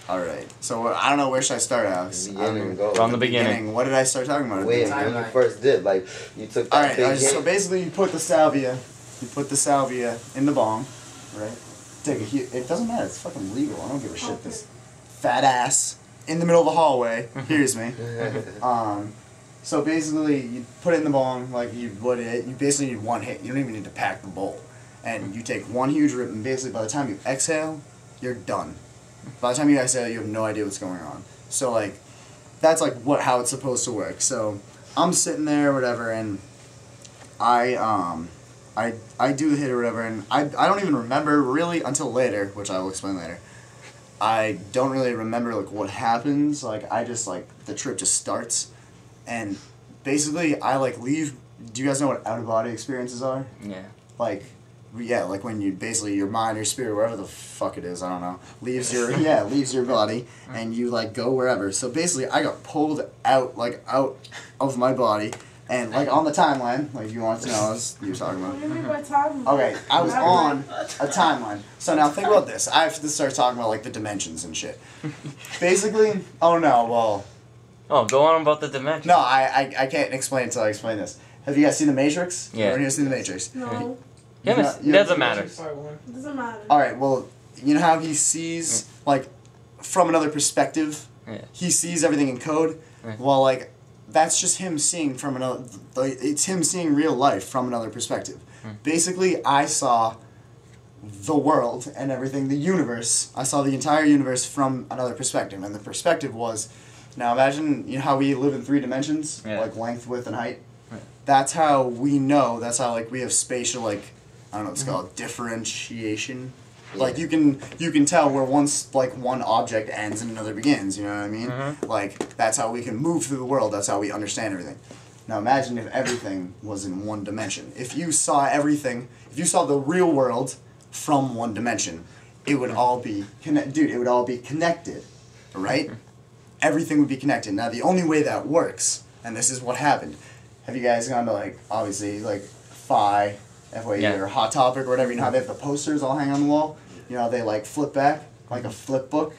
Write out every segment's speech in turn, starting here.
Alright, so I don't know, where should I start, Alex? From the beginning. What did I start talking about? Wait, when you first did, like, you took that Alright, so basically you put the salvia in the bong, right? Take a huge, it doesn't matter, it's fucking legal, I don't give a shit. This fat ass in the middle of the hallway hears me. So basically you put it in the bong like you would it, you basically need one hit, you don't even need to pack the bowl. And you take one huge rip, and basically by the time you exhale, you're done. By the time you exhale, you have no idea what's going on. So like, that's like how it's supposed to work. So I'm sitting there or whatever, and I do the hit or whatever, and I don't even remember really until later, which I will explain later. I don't really remember like what happens. Like I just like the trip just starts, and basically I like leave. Do you guys know what out of body experiences are? Yeah. Like. Yeah, like when you basically your mind, your spirit, wherever the fuck it is, I don't know, leaves your body, and you like go wherever. So basically, I got pulled out of my body, and like on the timeline, like you want to know, as you were talking about. Okay, I was on a timeline. So now think about this. I have to start talking about like the dimensions and shit. Basically, oh no, well. Oh, go on about the dimensions. No, I can't explain it until I explain this. Have you guys seen The Matrix? Yeah. Everyone here seen The Matrix? No. Yeah, it doesn't matter. It doesn't matter. Alright, well, you know how he sees, like, from another perspective? Yeah. He sees everything in code? Yeah. Well, like, that's just him seeing from another, it's him seeing real life from another perspective. Basically, I saw the world and everything, the universe, I saw the entire universe from another perspective, and the perspective was, now imagine, you know how we live in 3 dimensions? Yeah. Like length, width, and height? Yeah. That's how we know, that's how, like, we have spatial, like, I don't know what it's called, differentiation. Yeah. Like you can tell where one object ends and another begins, you know what I mean? Like that's how we can move through the world, that's how we understand everything. Now imagine if everything was in one dimension. If you saw everything, if you saw the real world from one dimension, it would all be it would all be connected, right? Everything would be connected. Now the only way that works, and this is what happened. Have you guys gone to like obviously like FYE or Hot Topic or whatever, you know how they have the posters all hang on the wall? You know, they like flip back, like a flip book.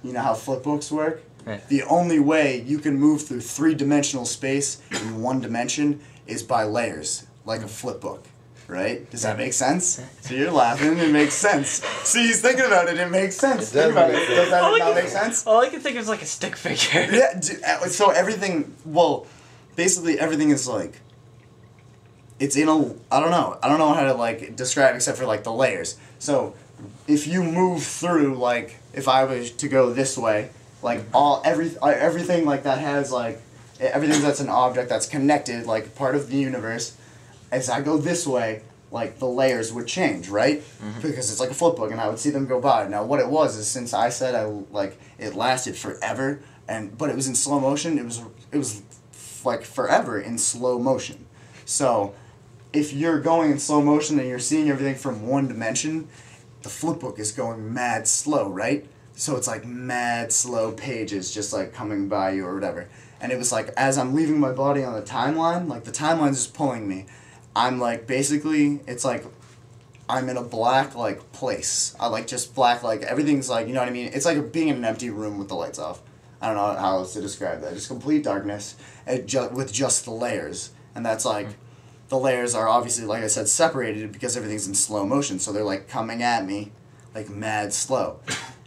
You know how flip books work? Yeah. The only way you can move through 3-dimensional space in 1 dimension is by layers, like a flip book. Right? Does that make sense? So you're laughing, it makes sense. See, he's thinking about it, it makes sense. Think about it. Does that not make sense? All I can think of is like a stick figure. Yeah, so everything, well, basically everything is like, it's in a, I don't know how to like describe except for like the layers. So if you move through, like if I was to go this way, like everything like that has like, everything that's an object that's connected, like part of the universe, as I go this way, like the layers would change, right? Because it's like a flip book and I would see them go by. Now what it was is since I said it lasted forever, but it was in slow motion, it was like forever in slow motion. So if you're going in slow motion and you're seeing everything from 1 dimension, the flip book is going mad slow, right? So it's like mad slow pages just like coming by you or whatever. And it was like as I'm leaving my body on the timeline, like the timeline's just pulling me. I'm like basically, it's like I'm in a black like place. I like just black, like everything's like, you know what I mean? It's like being in an empty room with the lights off. I don't know how else to describe that. Just complete darkness with just the layers. And that's like, the layers are obviously, like I said, separated because everything's in slow motion. So they're like coming at me like mad slow.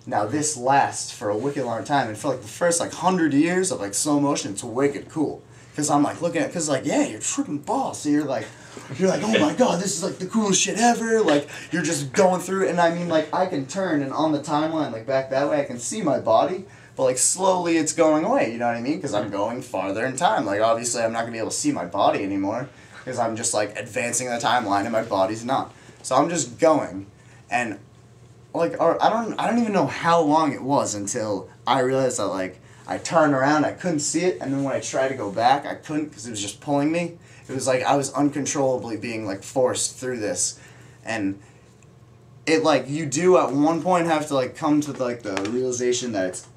Now this lasts for a wicked long time. And for like the first like 100 years of like slow motion, it's wicked cool. Because I'm like looking at, because like, yeah, you're tripping balls. So you're like, oh my god, this is like the coolest shit ever. Like, you're just going through it. And I mean, like, I can turn and on the timeline, like back that way, I can see my body. But like slowly it's going away, you know what I mean? Because I'm going farther in time. Like, obviously I'm not going to be able to see my body anymore. Because I'm just like advancing the timeline and my body's not. So I'm just going. And like, I don't even know how long it was until I realized that like, I turned around, I couldn't see it, and then when I tried to go back, I couldn't because it was just pulling me. It was like I was uncontrollably being like forced through this. And it like, you do at one point have to like come to like the realization that it's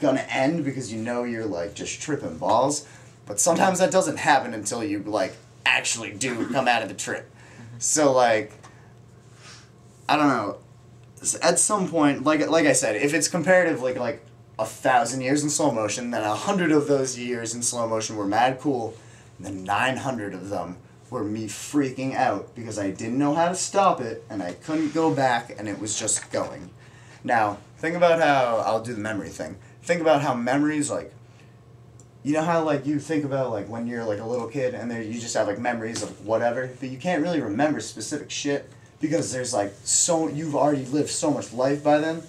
gonna end because you know you're like just tripping balls. But sometimes that doesn't happen until you like actually do come out of the trip. So like, I don't know. at some point, like I said, if it's comparative, like 1,000 years in slow motion, then 100 of those years in slow motion were mad cool, and then 900 of them were me freaking out because I didn't know how to stop it, and I couldn't go back, and it was just going. Now, think about how, I'll do the memory thing. Think about how memories, like, you know how, like, you think about, like, when you're, like, a little kid and there you just have, like, memories of whatever, but you can't really remember specific shit because there's, like, you've already lived so much life by then.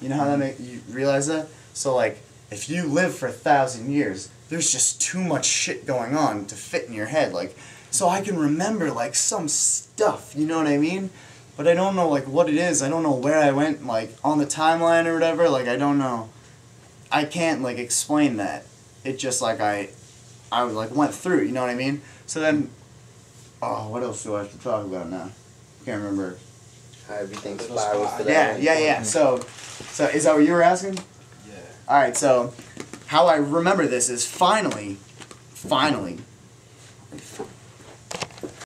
You know how you realize that? So, like, if you live for 1,000 years, there's just too much shit going on to fit in your head. Like, so I can remember, like, some stuff, you know what I mean? But I don't know, like, what it is. I don't know where I went, like, on the timeline or whatever. Like, I don't know. I can't, like, explain that. It just, like, I like, went through, you know what I mean? So then, oh, what else do I have to talk about now? Can't remember. How everything spirals to that. Yeah. So is that what you were asking? Yeah. Alright, so how I remember this is finally,